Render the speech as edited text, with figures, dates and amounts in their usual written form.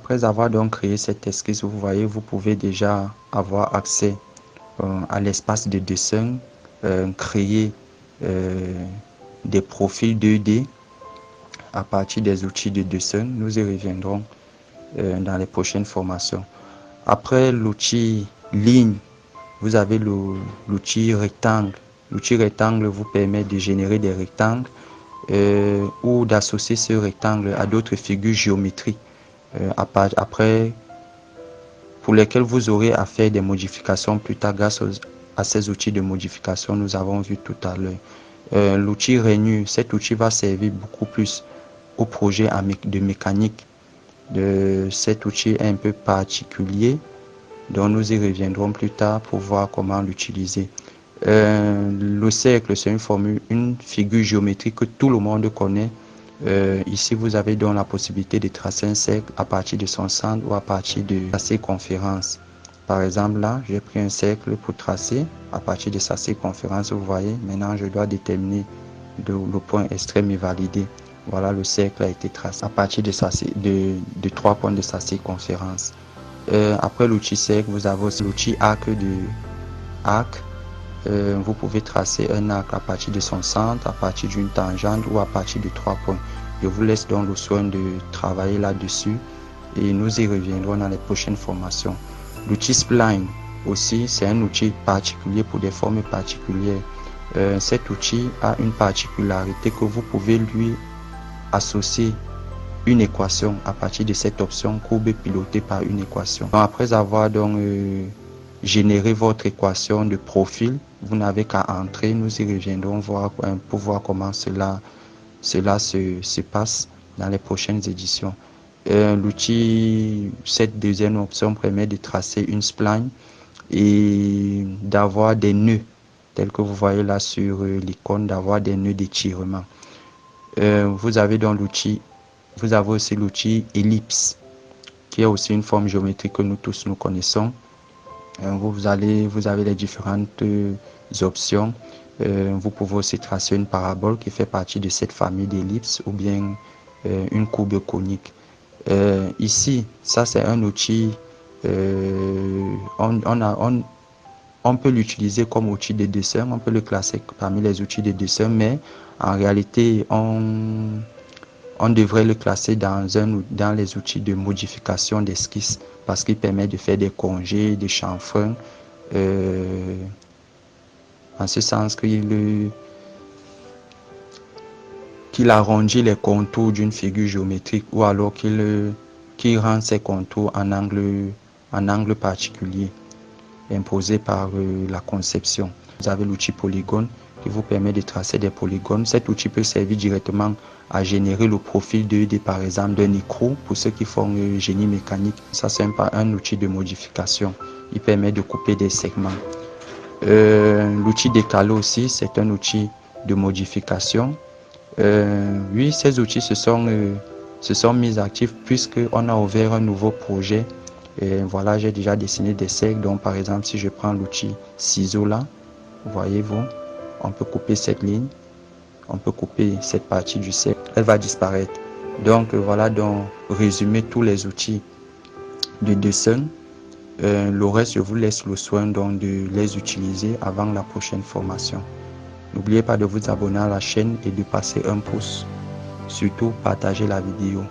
Après avoir donc créé cette esquisse, vous voyez, vous pouvez déjà avoir accès à l'espace de dessin, créer des profils 2D à partir des outils de dessin. Nous y reviendrons dans les prochaines formations. Après l'outil ligne, vous avez l'outil rectangle. L'outil rectangle vous permet de générer des rectangles ou d'associer ce rectangle à d'autres figures géométriques. Après, pour lesquels vous aurez à faire des modifications plus tard grâce à ces outils de modification nous avons vu tout à l'heure. L'outil Renew, cet outil va servir beaucoup plus au projet de mécanique. Cet outil est un peu particulier, donc nous y reviendrons plus tard pour voir comment l'utiliser. Le cercle, c'est une figure géométrique que tout le monde connaît. Ici, vous avez donc la possibilité de tracer un cercle à partir de son centre ou à partir de sa circonférence. Par exemple, là, j'ai pris un cercle pour tracer à partir de sa circonférence. Vous voyez, maintenant, je dois déterminer le point extrême et valider. Voilà, le cercle a été tracé à partir de 3 points de sa circonférence. Après l'outil cercle, vous avez aussi l'outil arc. Vous pouvez tracer un arc à partir de son centre, à partir d'une tangente ou à partir de 3 points. Je vous laisse donc le soin de travailler là-dessus et nous y reviendrons dans les prochaines formations. L'outil spline aussi, c'est un outil particulier pour des formes particulières. Cet outil a une particularité que vous pouvez lui associer une équation à partir de cette option courbe pilotée par une équation. Donc, après avoir donc généré votre équation de profil, vous n'avez qu'à entrer. Nous y reviendrons pour voir comment cela se passe dans les prochaines éditions. Cette deuxième option permet de tracer une spline et d'avoir des nœuds, tels que vous voyez là sur l'icône, d'avoir des nœuds d'étirement. Vous avez aussi l'outil ellipse, qui est aussi une forme géométrique que nous tous nous connaissons. Vous avez les différentes options. Vous pouvez aussi tracer une parabole qui fait partie de cette famille d'ellipses ou bien une courbe conique. Ici, ça c'est un outil, on peut l'utiliser comme outil de dessin, on peut le classer parmi les outils de dessin, mais en réalité, on devrait le classer dans les outils de modification d'esquisse parce qu'il permet de faire des congés, des chanfreins, en ce sens qu'il arrondit les contours d'une figure géométrique ou alors qu'il rend ses contours en angle particulier imposé par la conception. Vous avez l'outil polygone qui vous permet de tracer des polygones. Cet outil peut servir directement à générer le profil 2D par exemple d'un écrou pour ceux qui font génie mécanique. Ça c'est un outil de modification. Il permet de couper des segments. L'outil décalo aussi, c'est un outil de modification. Oui, ces outils se sont mis actifs puisqu'on a ouvert un nouveau projet. Et voilà, j'ai déjà dessiné des cercles. Donc par exemple, si je prends l'outil ciseau là, voyez-vous, on peut couper cette ligne, on peut couper cette partie du cercle, elle va disparaître. Donc voilà, donc résumer tous les outils de dessin. Le reste, je vous laisse le soin donc de les utiliser avant la prochaine formation. N'oubliez pas de vous abonner à la chaîne et de passer un pouce. Surtout, partagez la vidéo.